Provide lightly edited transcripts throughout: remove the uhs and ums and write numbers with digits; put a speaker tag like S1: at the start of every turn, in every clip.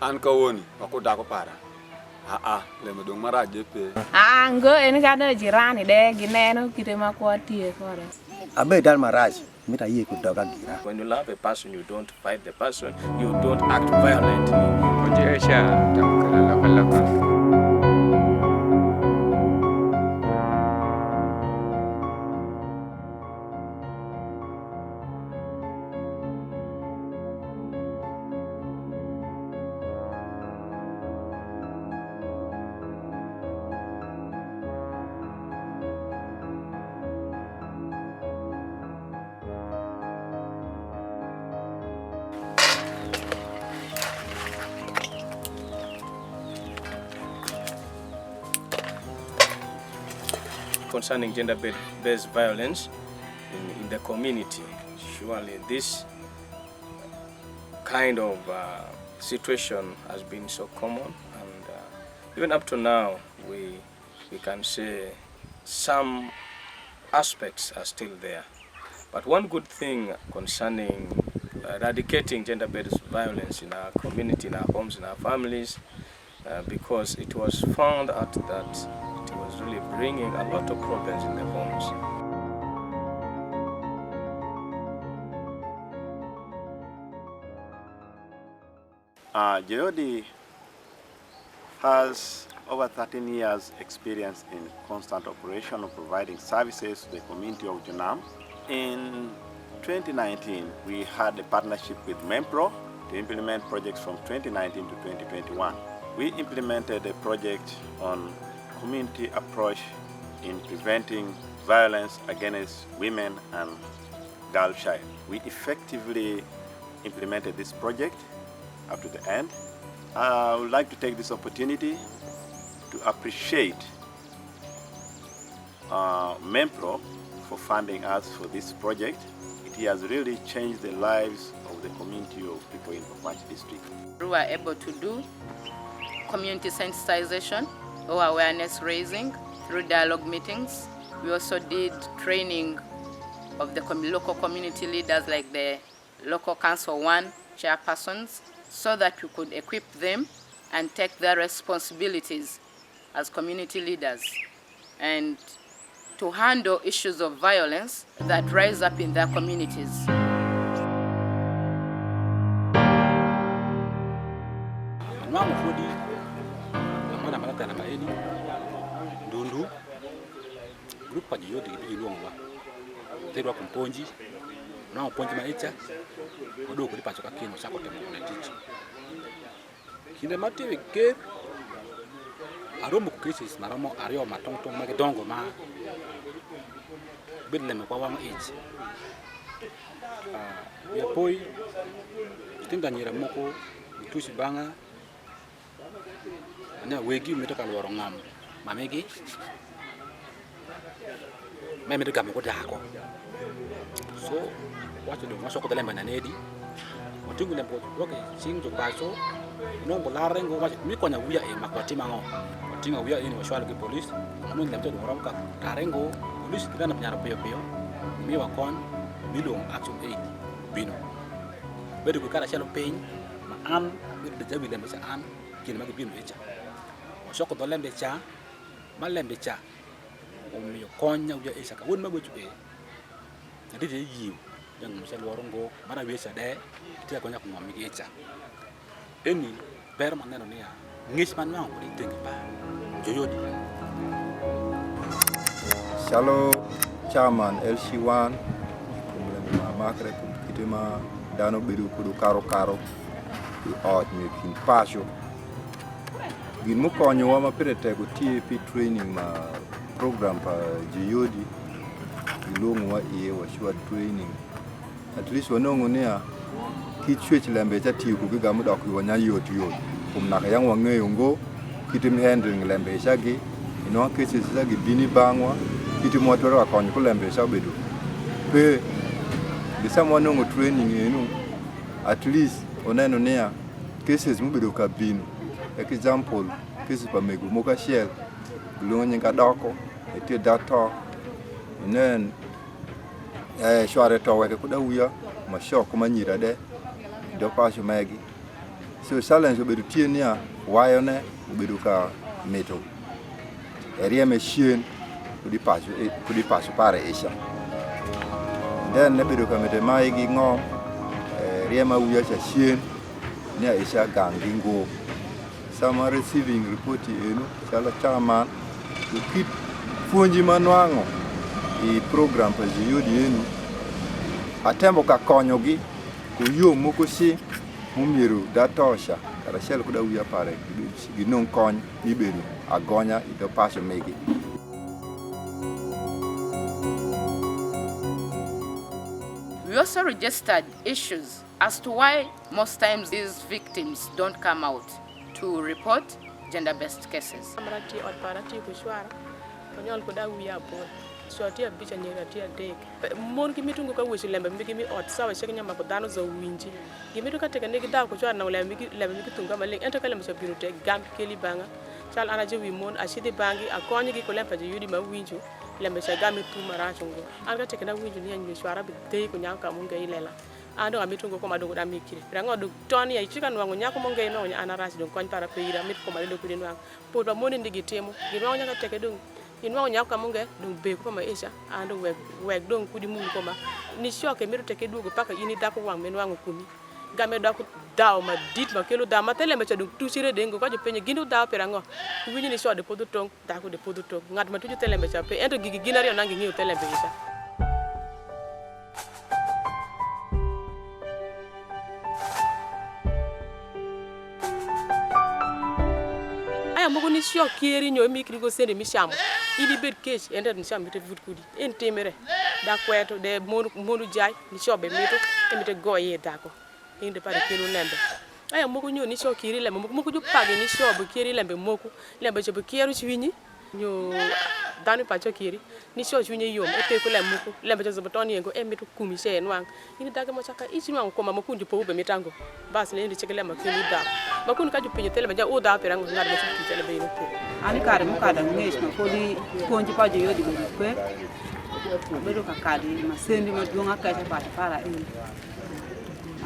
S1: an kawoni ako dako para le medong maraje pe
S2: ngo en kana jirani de gineno kite makwatie kore
S3: abe dal maraj mita yi ku doga gira.
S4: When you love a person, you don't fight the person, you don't act violently. Concerning gender-based violence in the community, surely this kind of situation has been so common, and even up to now, we can say some aspects are still there. But one good thing concerning eradicating gender-based violence in our community, in our homes, in our families, because it was found out that it was really bringing a lot of problems in the homes.
S5: Jayodi has over 13 years experience in constant operation of providing services to the community of Junam. In 2019, we had a partnership with MEMPRO to implement projects from 2019 to 2021. We implemented a project on community approach in preventing violence against women and girl child. We effectively implemented this project up to the end. I would like to take this opportunity to appreciate MEMPRO for funding us for this project. It has really changed the lives of the community of people in Pakwach district.
S6: We were able to do community sensitization or awareness raising through dialogue meetings. We also did training of the local community leaders, like the local council 1 chairpersons, so that we could equip them and take their responsibilities as community leaders and to handle issues of violence that rise up in their communities.
S7: Grupo yote kibiluongwa terwa kumponji na ponji maicha odo kulipa choka kino sako temo na tichi kinde matewe ke aromo crisis maramo ario matongtong magedongo ma bidle me kwa wang ich ya poi tinga nyira moko tusi banga na wegi metoka loro ngam mamegi meme de gamo dako so wacho do masoko dele mananedi otingu le mpo oke sinjo baso no bolare ngo wacho mi konya wuya e makwati mango otinga wuya ini washwala ke police amun le mto do ramka tarengo police kidana panyara pio pio mi wakon milong action aid bino bedu ko kala chalo pein ma an de jabi le mesa an kin ma bino echa wasoko do lembe cha ma lembe cha omiyo konya uja isaka won magochu e ade de yiw yang misal warongo mana wesa de tia konya ko ngomi echa eni ber man neno nia ngis man ma ko dingi ba joyodi
S8: Shalom chairman LC1 kumle makre kitema dano biru kudu karo i ot mi kin pasho gin mo konyo wa ma pirete go TAP training ma program pa Jayodi ilongo wa iye wa short training at least wanongo nia kichwech lembe cha tiku ga mu dok yo nya yot kum na yang wa ngeyo ngo kitim handling lembe shagi ino kesi shagi bini bangwa kitim watoro akon ko lembe sha bedu pe bisa wanongo training enu at least oneno nia cases mu bedu ka binu example cases pa megu moka shell glonye ka doko eti dato nen shware to weke kuda uya ma shoko manyira de do pasho magi So challenge obedo tie nia wayone obedo ka meto. Area machine kudi pacho pare isha. Then nebedo ka mete mai gi ngom area ma wuya cha chien nia isha gangingo. Sama receiving report enu chala chairman to keep funji manwango i program pa yodi enu atembo ka konyogi ku yo moko si mumiru datosha kara shel kuda wiya pare ginong kony mibedo agonya ido paso megi.
S6: We also registered issues as to why most times these victims don't come out to report gender-based cases.
S9: Amrati or parati kushwara, konyol kuda wiya bon. So tia bicha nyera tia dek. Mon kimitungu ka wishi lembe miki mi ot sawa shekenya makudano za winji. Gimitu ka teka negi da kushwara na lembe miki tunga maling ento kale msha birute gam keli banga. Chal anaje wi mon ashidi bangi akonyi gi kolempa je yudi ma winju lembe sha gam tu marachungo. Anga teka na winju ni anyi shwara bi dei kunyaka kamunga ilela. Ando amitungo ko madugo da mikiri. Rango du toni ya chika nwango nyako monge no nya anarachi don kony para peira mit ko malelo kudin wang. Podwa moni ndigi temo. Ginwango nyaka teka dung inwango nyako kamunge dung be ko ma isha ando weg dung kudi mun ko ma. Ni shoke miru teke dugo paka ini dako wang menwango kumi. Game dako daw ma dit ma kelo da matele ma dung tusire dengo ko je penye gindu daw perango. Winyi ni shode podu tong dako de podu tong. Ngat ma tuju tele mecha pe ento gigi ginari onangi ngi tele be isha. Mogo ni sio kieri nyo mikri go sende misham ili bed cage ende ni sham mite vut kudi en temere da kweto de monu jay ni sio be mito e mite go ye dako inde pare kelo lembe aya mogo nyo ni sio kieri lembe mogo ju page ni sio be kieri lembe moku lembe je be kieru chwinyi nyo dani pacho kieri ni sio chwinyi yom e te ko lembe je zobotoni yengo e mito kumi she enwang ini daga mo chaka ichi nwango ko mama kunju po be mitango bas le ndi chekele makelu da makun ka ju pinyo tele ja o da perang ngad mo chiki tele be no ko
S10: ani kare mo kada ngesh no kodi konji pa je yodi be ko bedo ka kadi masendi ma dunga ka ta para e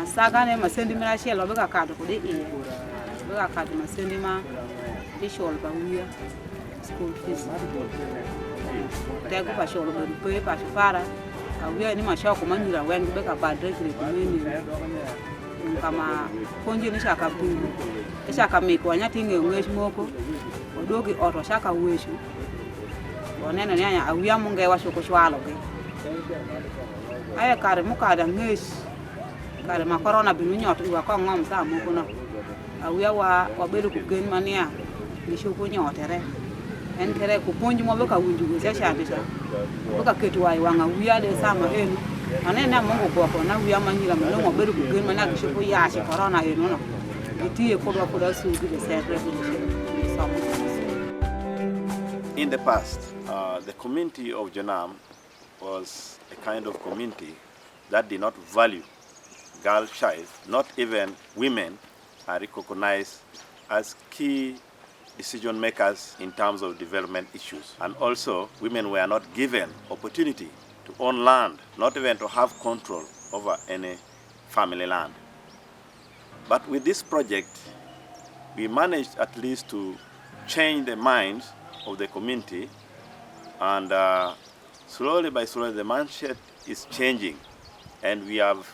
S10: asaga ne masendi mira shelo be ka kado ko de e be ka kadi masendi ma di shol ba wiya school fees te ko pa shol be pa para awiya ni ma shoko manyira wen be ka ba dre ko meni kama konji ni shaka pulu shaka miko anyati nge ngesh moko odogi oto shaka weshu onena nyanya awiya munge washoko shwalo ke aya kare mukada ngesh kare ma corona binu nyot iwa ko ngom sa moko no awiya wa bedo ku gen mania ni shoko nyotere en kere ku ponji mo be ka wunju go sha bisha ka ketu wa wanga awiya de sama enu anena mongo boko na wiya manyira mlongo beru kugen mana kishopo ya shi corona eno no itie kodo su di sekre.
S5: In the past, the community of Janam was a kind of community that did not value girl child. Not even women are recognized as key decision makers in terms of development issues. And also, women were not given opportunity to own land, not even to have control over any family land. But with this project, we managed at least to change the minds of the community, and slowly by slowly the mindset is changing, and we have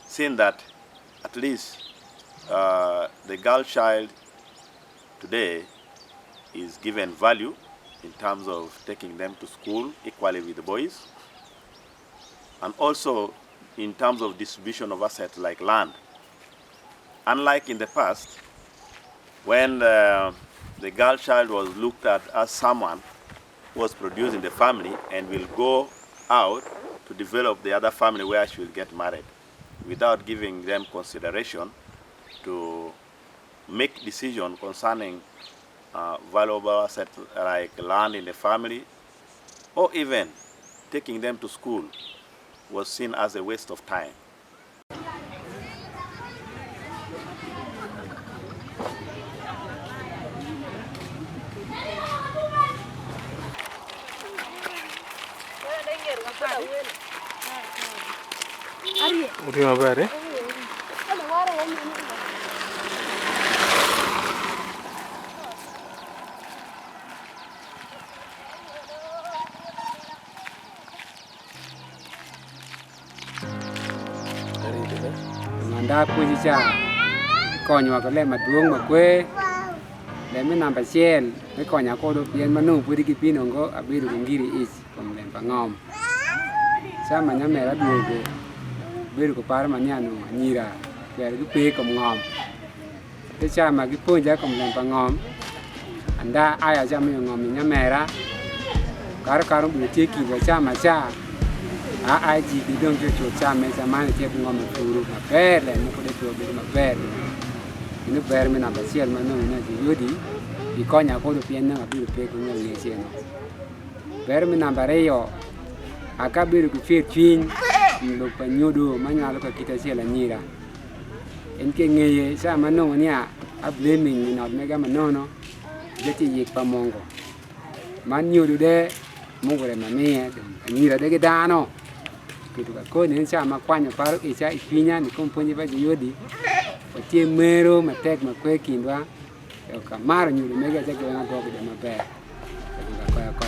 S5: seen that at least the girl child today is given value in terms of taking them to school equally with the boys, and also in terms of distribution of assets like land. Unlike in the past, when the girl child was looked at as someone who was produced in the family and will go out to develop the other family where she will get married, without giving them consideration to make decisions concerning valuable assets like land in the family, or even taking them to school was seen as a waste of time.
S11: anda puji cha konyo ko le maduong makwe le mi namba chiel mi konya ko do pien manu pudi ki pino ngo abiru ngiri is kom le pangom sama nyamera duogo biru ko par manyano nyira ber gi pe kom ngom te chama gi punja kom le pangom anda aya jam yo ngom nyamera kar bu tie ki le chama cha ai ji di dong cho chama sama ne tie ngom furu ma ber le mo ko de to bi ma ber ini ber mi namba chiel manu na di yodi di konya ko do pien na abiru pe ko ngel cheno ber mi namba reyo akabiru ku fit chin lo pa nyodo manyalo ka kita chiel anyira en ke ngeye sa manu nia a blaming ni not mega manono jeti yik pa mongo man nyodo de mongo re mamie anyira de ke dano kitu ka ko ni sa ma kwanya paro isa ipinya ni komponye ba yodi tie mero matek makwe kindwa yo kamaro nyodo mega jake na go de maber ko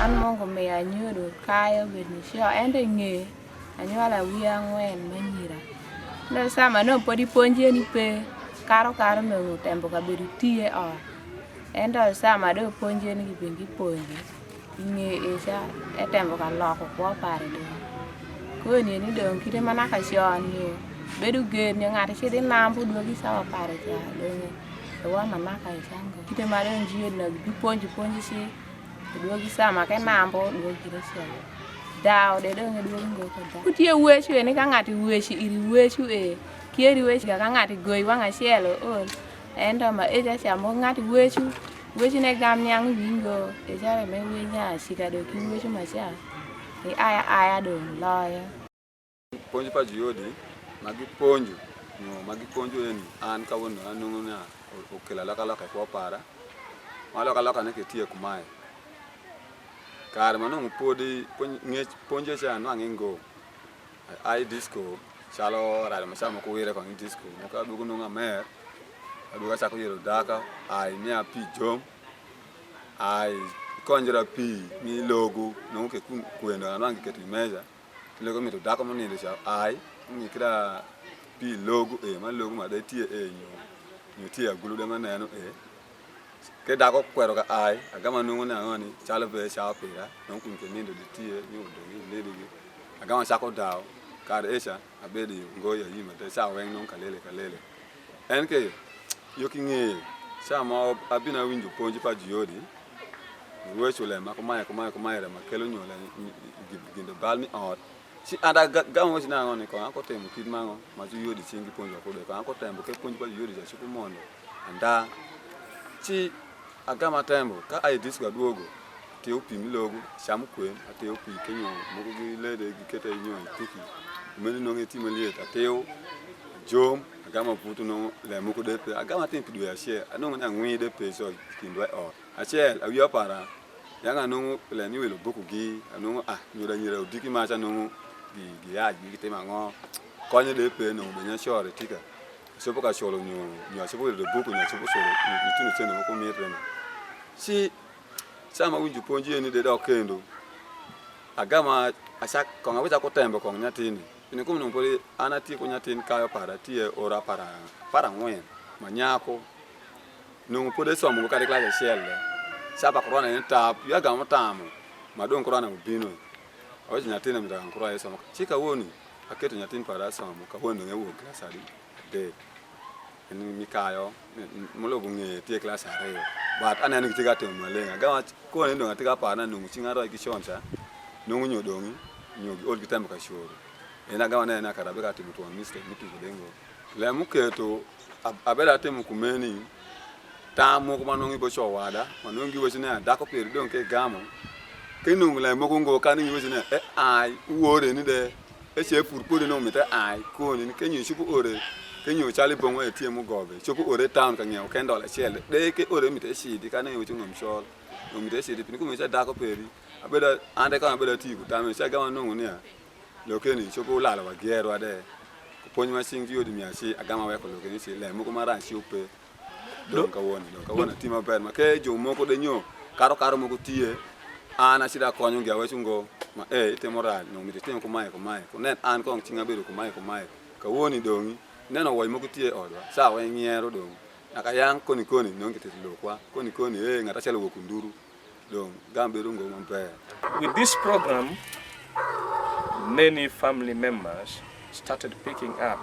S2: an mongo me anyodo kayo bedni sho ende nge anyola wiya ngwen manyira no sama no podi ponje ni pe karo no tembo ka bedu tie o endo sama do ponje ni bengi ponje nge esha etembo ka loko ko pare do ko ni do kite manaka shon yo bedu ge ni ngati chede nambu do gi sawa pare ja do nge wa manaka isanga kite mare njiyo na bi ponje si do gi sama ke nambo do gi resho daw de do ngedo ngo ko da kutie wechu ni ka ngati wechi iri wechu kieri wechi ka ngati goi wanga shelo ol endo ma eja chamo ngati wechu ne gam nyang wingo ejare me winya shika do ki wechu ma sha ni aya do loya
S1: ponjo pa jiyodi magi ponjo en an ka wono anu na okela la ko para mala ne ke tie kumae kar manu podi ponje cha no angingo ai disco chalo ra ma sama ko wire ko disco mo ka dugo no ngamer aduga sa ko yero daka ai mi api jom ai konjera pi mi logo no ke kuendo anangi ke timeja logo mi to daka mo ni le cha ai mi kira pi logo ma logo ma de tie nyo tie agulu de maneno ke dako kwero ka ai agama nungu na ngoni chalo be cha pera no kun ke nindo de tie nyodo ni lede agama chako daw kar esha abedi ngoya yima te cha wen non kalele enke yoki nge cha ma abina winjo ponji pa jiyodi wecho le makomaya re makelo nyola gindo balmi ot si ada gamo sina ngoni ko ako temo kidmango ma jiyodi chingi ponjo ko de ko ako tembo ke ponji pa jiyodi ja chuko mondo anda chi agama tembo ka ai disco duogo te opi milogo cham kwen ate opi kenyo mogo gi lede gi kete nyo tuki meni no ngeti meliet ateo jom agama putu no le moko de pe agama tempi do ya share anongo na ngwi de pe so kindwa o achel awiya para yanga no le ni welo boku gi anongo nyoda nyira odiki ma cha no gi ya gi te mango konye de pe no be nya shore tika sopo ka sholo nyo sopo de boku nya sopo sholo ni tinu teno moko mietre si sama winju ponji ni de do kendo agama asa konga wita ko tembo kong nyatini ni kum no poli anati ko nyatin kayo para tie ora para ngwen manyako no pode so mo ka de classe shelle saba korona ni tap ya ga motamo madon korona mbino o nyatin mi da nkoro yeso mo chika woni aketo nyatin para so mo ka wono ngewo classe ali de ni mikayo mulo bunge tie classe are but anani kitika temo lenga ga ko ni ndo ngatika pana no chingaro ikishoncha no nyodongi nyogi ol kitambo ka shoro ena ga wana na karabe ka timuto mistake mitu dengo le muketo abela temu kumeni tamo ko manongi bo chowada manongi wesina dako peri don ke gamo kenu le moko ngo kani wesina ai uore ni de chefur podi no mete ai ko ni kenyu shupu ore kenyu chali bongo etiemu gobe shupu ore town ka nyaw kendo la chele de ke ore mite shidi kana yuchu ngom shol no mite shidi pini kumecha dako peri abeda ande ka abeda tiku tame cha gama nongo ni lokeni shupu lala wa giero ade ponyi masingi yodi miashi agama we ko lokeni si le moko mara shi upe don ka wona tima ber ma ke jo moko de nyo karo moko tie ana sida konyo ngia we chungo ma ite moral no mi tem ko mai ko net an ko chinga bedo ko mai kawuoni dongi neno wai moko tie odwa sa we ngiero dong aka yang koni nonge tet lokwa koni ngata chalo go kunduru dong gambe rungo mampe.
S4: With this program, many family members started picking up.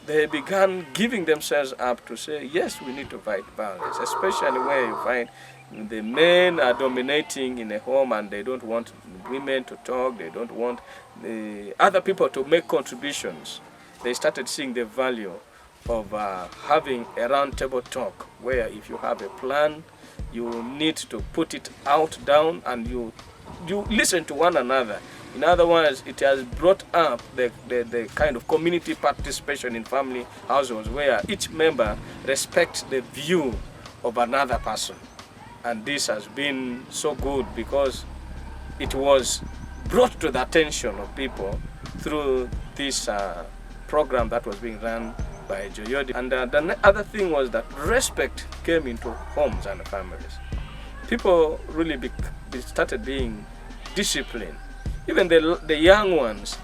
S4: They began giving themselves up to say, yes, we need to fight violence, especially where you find the men are dominating in a home and they don't want women to talk, they don't want the other people to make contributions. They started seeing the value of having a round table talk where if you have a plan, you need to put it out, down, and you listen to one another. In other words, it has brought up the kind of community participation in family households where each member respects the view of another person. And this has been so good because it was brought to the attention of people through this program that was being run by Joyodi. And the other thing was that respect came into homes and families. People really started being disciplined. Even the young ones,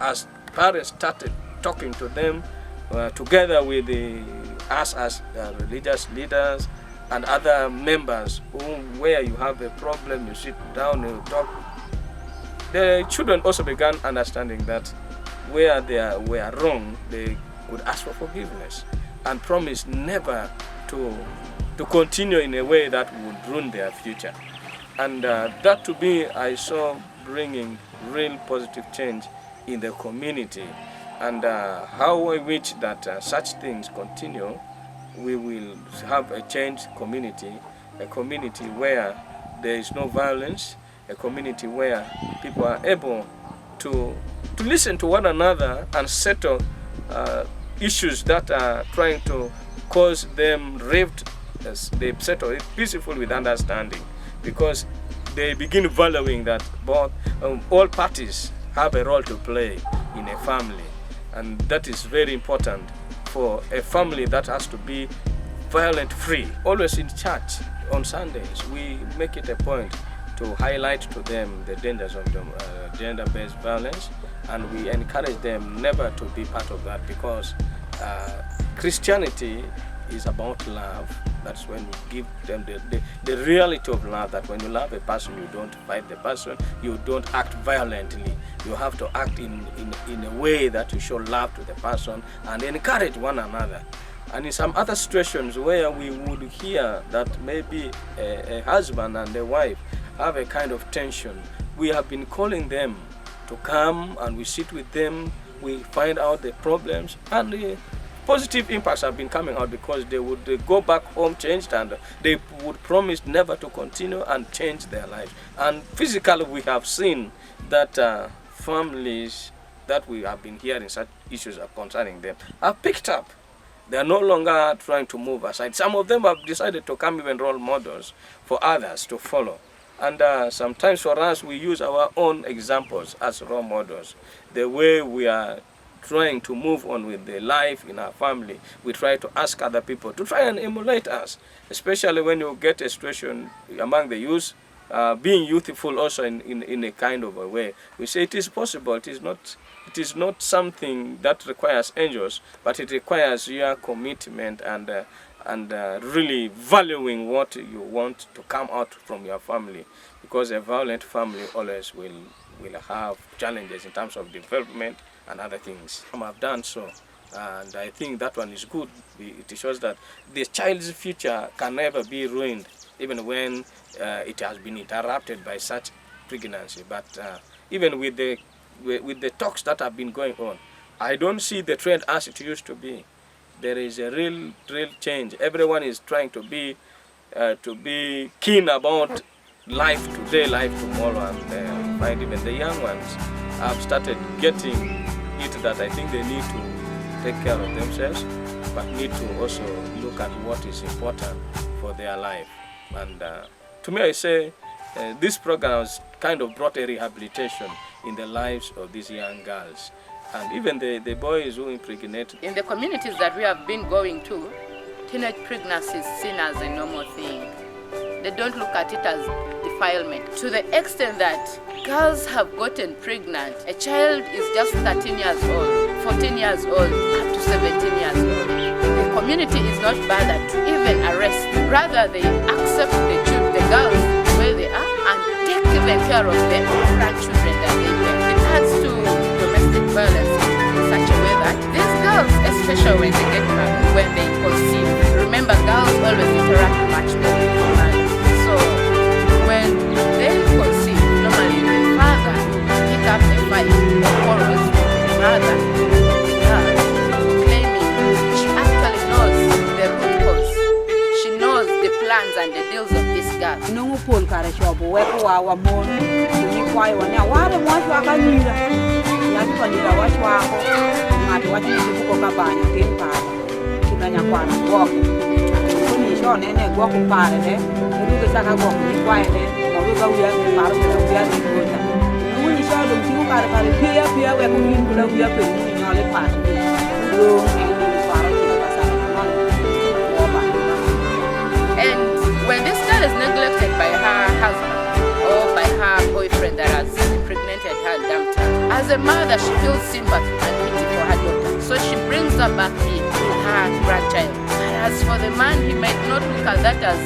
S4: as parents started talking to them together with us as religious leaders and other members, where you have a problem, you sit down and you talk. The children also began understanding that where they were wrong, they could ask for forgiveness and promise never to continue in a way that would ruin their future. And that to me, I saw bringing real positive change in the community. And how I wish that such things continue, we will have a changed community, a community where there is no violence, a community where people are able to listen to one another and settle issues that are trying to cause them rift. They settle it peacefully with understanding, because they begin valuing that all parties have a role to play in a family, and that is very important for a family that has to be violent free. Always in church on Sundays, we make it a point to highlight to them the dangers of gender-based violence, and we encourage them never to be part of that, because Christianity is about love. That's when we give them the reality of love, that when you love a person, you don't fight the person, you don't act violently. You have to act in a way that you show love to the person and encourage one another. And in some other situations where we would hear that maybe a husband and a wife have a kind of tension, we have been calling them to come and we sit with them, we find out the problems, and the positive impacts have been coming out, because they would go back home changed, and they would promise never to continue and change their lives. And physically we have seen that families that we have been hearing such issues are concerning them have picked up. They are no longer trying to move aside. Some of them have decided to come even role models for others to follow. And sometimes for us, we use our own examples as role models. The way we are trying to move on with the life in our family, we try to ask other people to try and emulate us, especially when you get a situation among the youth, being youthful also in a kind of a way. We say it is possible. It is not something that requires angels, but it requires your commitment and really valuing what you want to come out from your family, because a violent family always will have challenges in terms of development and other things. Some have done so, and I think that one is good. It shows that the child's future can never be ruined, even when it has been interrupted by such pregnancy. But even with the talks that have been going on, I don't see the trend as it used to be. There is a real change. Everyone is trying to be keen about life today, life tomorrow, and find even the young ones have started getting it that I think they need to take care of themselves, but need to also look at what is important for their life. And to me, I say this program has kind of brought a rehabilitation in the lives of these young girls, and even the boys who impregnate.
S6: In the communities that we have been going to, teenage pregnancy is seen as a normal thing. They don't look at it as defilement, to the extent that girls have gotten pregnant. A child is just 13 years old. 14 years old up to 17 years old. The community is not bothered to even arrest. Rather, they accept the girls where they are and take even care of their grandchildren that they bear. It adds to domestic violence in such a way that these girls, especially when they get married, when they conceive, remember girls always interact much more with the mother. So when they conceive, normally the father pick up a fight or quarrels with the mother, claiming she actually knows the root cause. She knows the plans and the deals of this girl.
S10: Nungu pol kare shobo wepo wa mon ni kwai wania wale mwacho akanyira yani panira wacho wako ngati wacho ni ko kabanya tempa kibanya kwana wako kuni shone ne gwako pare ne ruke saka gwako ni kwai ne moruga uya ne paro ne uya ni kota kuni shado mtiku kare kare pia we ko yin kula uya pe ni nyole pare do ni paro ki basana
S6: and when this girl is neglected by her husband or by her boyfriend that has impregnated her and dumped her, as a mother she feels sympathy and pity for her daughter, so she brings her back here to her grandchild. Whereas for the man, he might not look at that as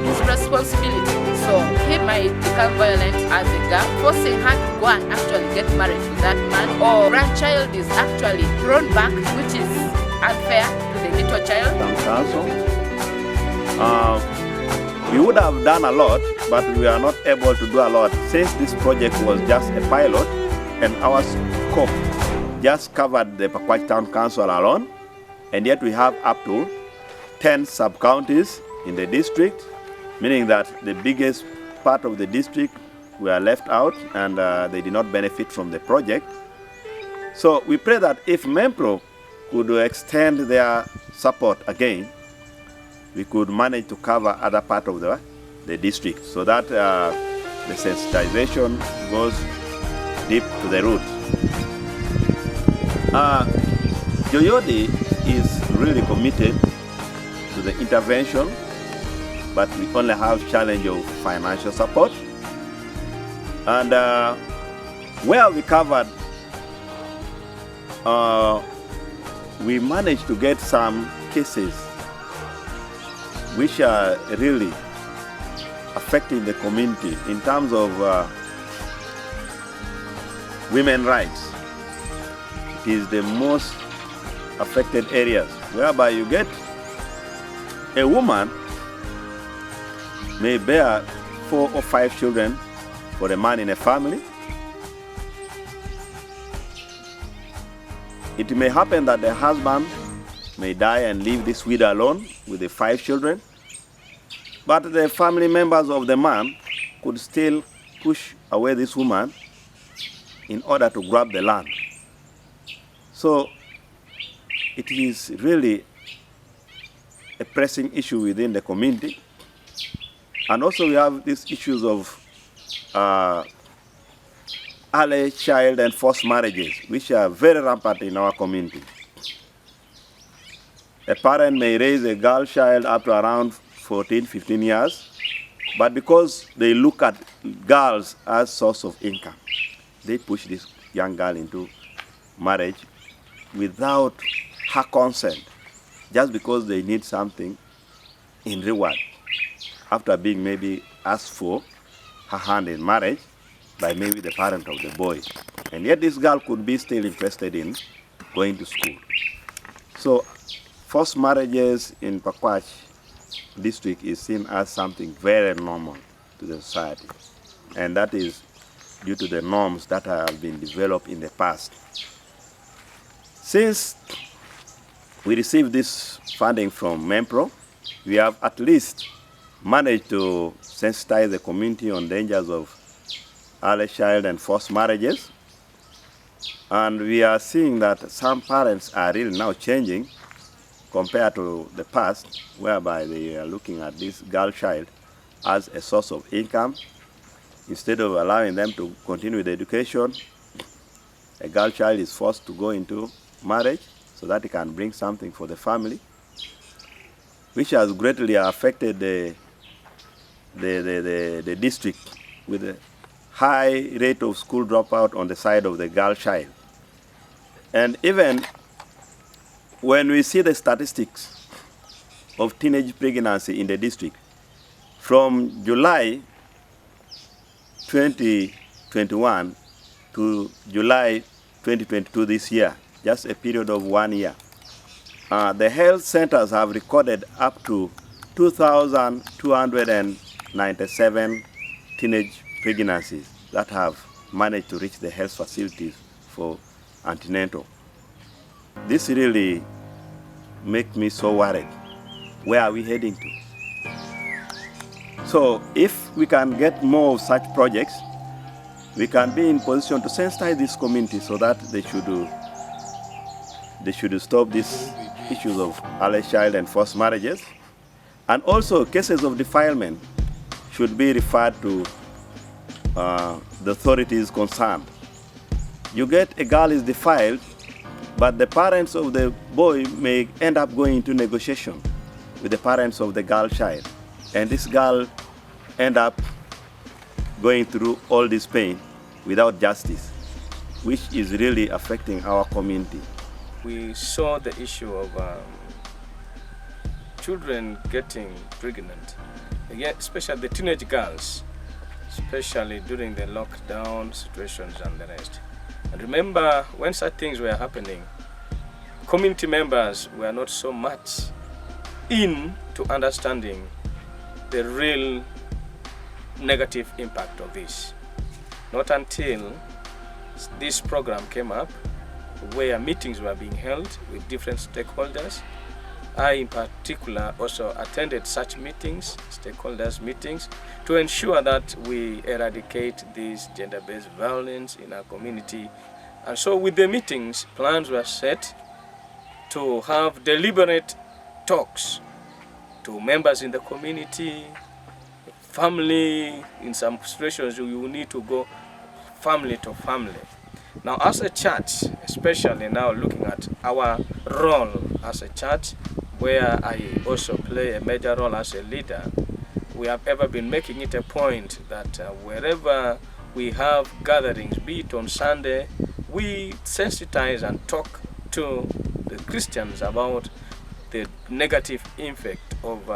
S6: his responsibility, so he might become violent as a girl, forcing her to go and actually get married to that man, or grandchild is actually thrown back, which is unfair to the little child.
S5: We would have done a lot, but we are not able to do a lot since this project was just a pilot and our scope just covered the Pakwach Town Council alone, and yet we have up to 10 sub-counties in the district, meaning that the biggest part of the district were left out and they did not benefit from the project. So we pray that if MEMPRO could extend their support again, we could manage to cover other part of the district so that the sensitization goes deep to the roots. Joyodi is really committed to the intervention, but we only have challenge of financial support. And where we covered, we managed to get some cases which are really affecting the community in terms of women's rights. It is the most affected areas, whereby you get a woman may bear 4 or 5 children for a man in a family. It may happen that the husband may die and leave this widow alone with the 5 children, but the family members of the man could still push away this woman in order to grab the land. So it is really a pressing issue within the community. And also we have these issues of early child and forced marriages, which are very rampant in our community. A parent may raise a girl child up to around 14, 15 years, but because they look at girls as source of income, they push this young girl into marriage without her consent, just because they need something in reward, after being maybe asked for her hand in marriage by maybe the parent of the boy. And yet this girl could be still interested in going to school. So forced marriages in Pakwach district is seen as something very normal to the society. And that is due to the norms that have been developed in the past. Since we received this funding from MEMPRO, we have at least managed to sensitize the community on dangers of early child and forced marriages. And we are seeing that some parents are really now changing compared to the past, whereby they are looking at this girl child as a source of income. Instead of allowing them to continue with education, a girl child is forced to go into marriage so that it can bring something for the family, which has greatly affected the district with a high rate of school dropout on the side of the girl child. And even when we see the statistics of teenage pregnancy in the district, from July 2021 to July 2022 this year, just a period of 1 year, the health centers have recorded up to 2,297 teenage pregnancies that have managed to reach the health facilities for antenatal. This really makes me so worried. Where are we heading to? So if we can get more of such projects, we can be in position to sensitize this community so that they should stop these issues of early child and forced marriages. And also cases of defilement should be referred to the authorities concerned. You get a girl is defiled, but the parents of the boy may end up going into negotiation with the parents of the girl child. And this girl end up going through all this pain without justice, which is really affecting our community.
S4: We saw the issue of children getting pregnant, especially the teenage girls, especially during the lockdown situations and the rest. And remember, when such things were happening, community members were not so much into understanding the real negative impact of this. Not until this program came up, where meetings were being held with different stakeholders. I, in particular, also attended such meetings, stakeholders meetings, to ensure that we eradicate this gender-based violence in our community. And so with the meetings, plans were set to have deliberate talks to members in the community, family. In some situations, you will need to go family to family. Now, as a church, especially now looking at our role as a church, where I also play a major role as a leader, we have ever been making it a point that wherever we have gatherings, be it on Sunday, we sensitize and talk to the Christians about the negative impact of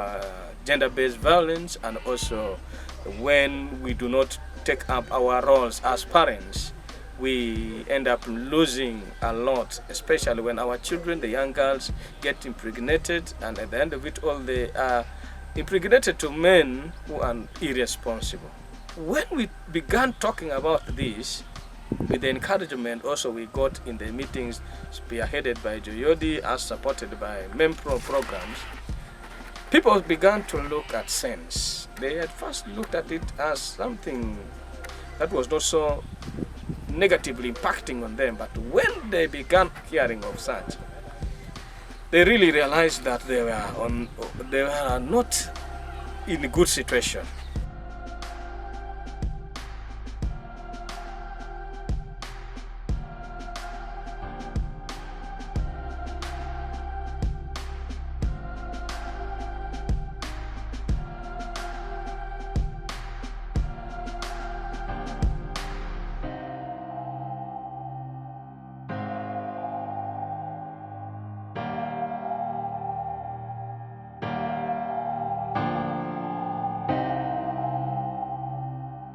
S4: gender-based violence, and also when we do not take up our roles as parents, we end up losing a lot, especially when our children, the young girls, get impregnated, and at the end of it all, they are impregnated to men who are irresponsible. When we began talking about this, with the encouragement also we got in the meetings spearheaded by Joyodi as supported by MEMPRO programs, people began to look at sense. They had first looked at it as something that was not so negatively impacting on them, but when they began hearing of such, they really realized that they were not in a good situation.